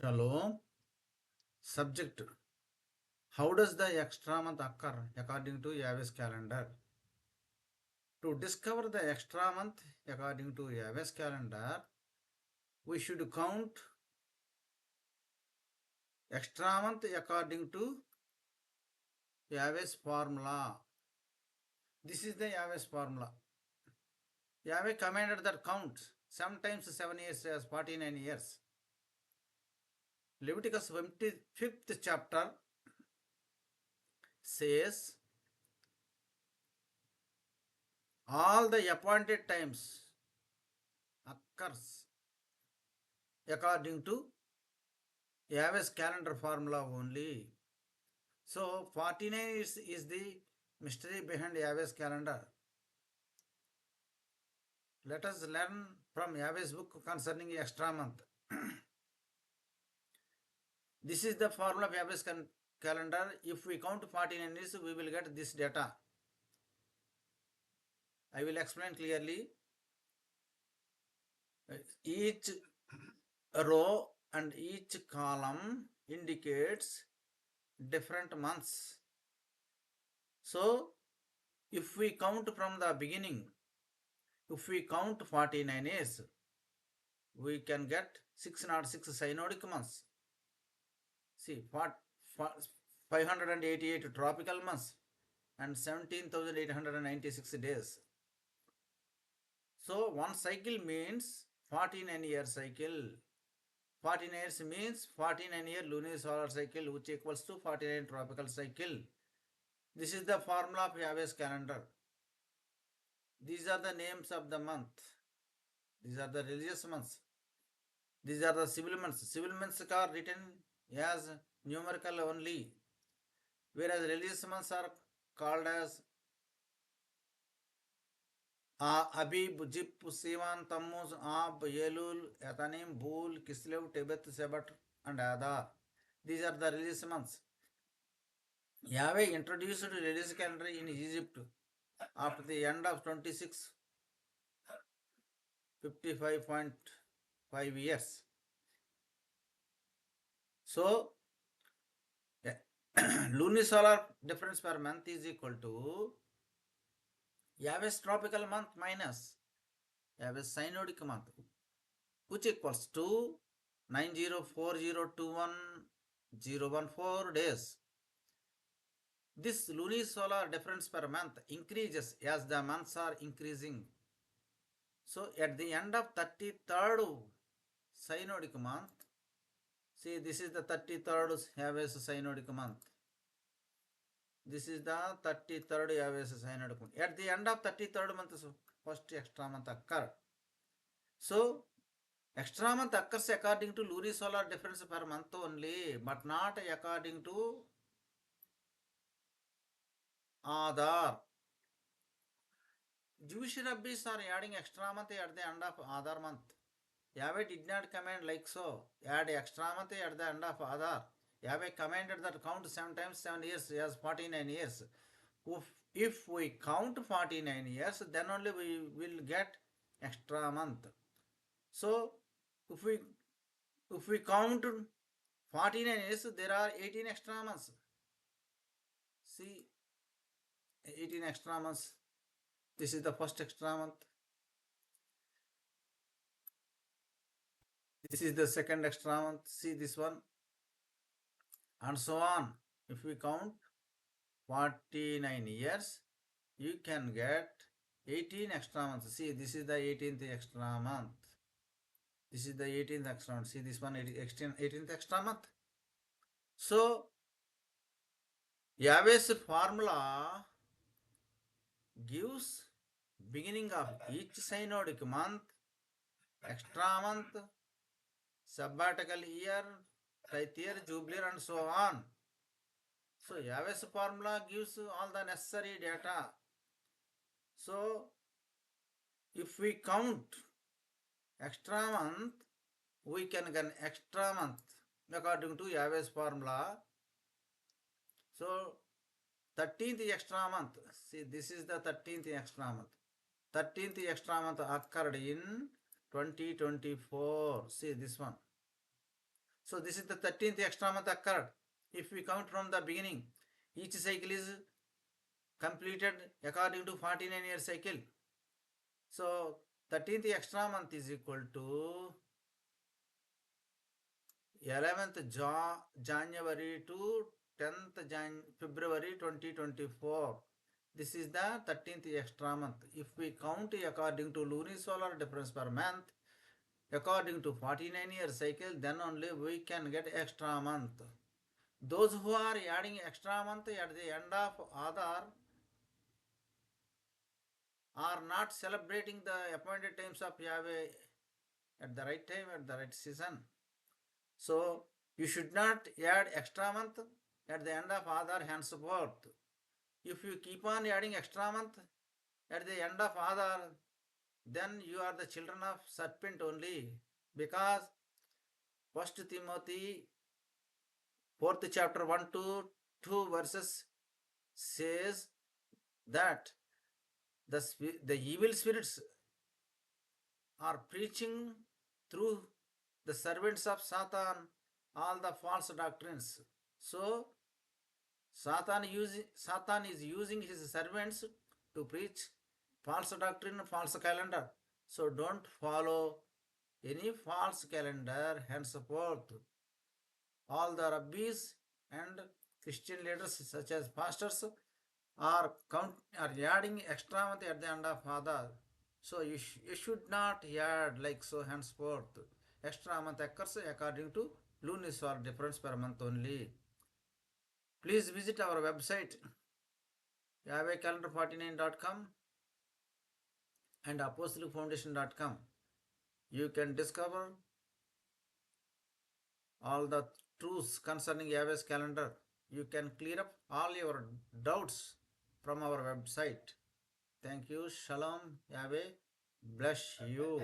Shalom. Subject: how does the extra month occur according to Yahweh's calendar? To discover the extra month according to Yahweh's calendar, we should count extra month according to Yahweh's formula. This is the Yahweh's formula. Yahweh commanded that count sometimes 7 years as 49 years. Leviticus 25th chapter says, all the appointed times occurs according to Yahweh's calendar formula only. So 49 is the mystery behind Yahweh's calendar. Let us learn from Yahweh's book concerning extra month. This is the formula of Yahweh's calendar. If we count 49 years, we will get this data. I will explain clearly. Each row and each column indicates different months. So if we count from the beginning, if we count 49 years, we can get 606 synodic months. See, 588 tropical months and 17,896 days. So one cycle means 49 year cycle. 49 years means 49 year lunar solar cycle, which equals to 49 tropical cycle. This is the formula of Yahweh's calendar. These are the names of the month. These are the religious months. These are the civil months. Civil months are written as numerical only, whereas religious months are called as Abib, Jib, Sivan, Tammuz, Ab, Elul, Etanim, Bul, Kislev, Tebet, Sebat, and Adar. These are the religious months. Yahweh introduced religious calendar in Egypt after the end of 55.5 years. So, lunisolar difference per month is equal to Yahweh's tropical month minus Yahweh's synodic month, which equals to 904021,014 days. This lunisolar difference per month increases as the months are increasing. So at the end of 33rd synodic month, see, this is the 33rd Yahweh's synodic month. This is the 33rd Yahweh's synodic month. At the end of 33rd month, first extra month occurred. So extra month occurs according to lunisolar difference per month only, but not according to Adar. Jewish rabbis are adding extra month at the end of Adar month. Yahweh did not command like so. Add extra month at the end of Adar. Yahweh commanded that count 7 times 7 years as 49 years. If we count 49 years, then only we will get extra month. So if we count 49 years, there are 18 extra months. See, 18 extra months. This is the first extra month. This is the second extra month. See this one. And so on. If we count 49 years, you can get 18 extra months. See, this is the 18th extra month. This is the 18th extra month. See this one, 18th extra month. So, Yahweh's formula gives beginning of each synodic month, extra month, sabbatical year, tithe year, jubilee, and so on. So Yahweh's formula gives all the necessary data. So if we count extra month, we can get extra month according to Yahweh's formula. So 13th extra month, see, this is the 13th extra month. 13th extra month occurred in 2024. See this one. So this is the 13th extra month occurred. If we count from the beginning, each cycle is completed according to 49-year cycle. So 13th extra month is equal to 11th January to 10th February 2024. This is the 13th extra month. If we count according to lunisolar difference per month, according to 49-year cycle, then only we can get extra month. Those who are adding extra month at the end of Adar are not celebrating the appointed times of Yahweh at the right time, at the right season. So you should not add extra month at the end of Adar henceforth. If you keep on adding extra month at the end of Adar, then you are the children of serpent only, because First Timothy 4th chapter 1 to 2 verses says that the evil spirits are preaching through the servants of Satan all the false doctrines. So Satan is using his servants to preach false doctrine, false calendar. So don't follow any false calendar henceforth. All the rabbis and Christian leaders such as pastors are adding extra month at the end of Adar. So you should not add like so henceforth. Extra month occurs according to lunisolar difference per month only. Please visit our website yahwehcalendar49.com and apostolicfoundation.com. You can discover all the truths concerning Yahweh's calendar. You can clear up all your doubts from our website. Thank you. Shalom. Yahweh bless you.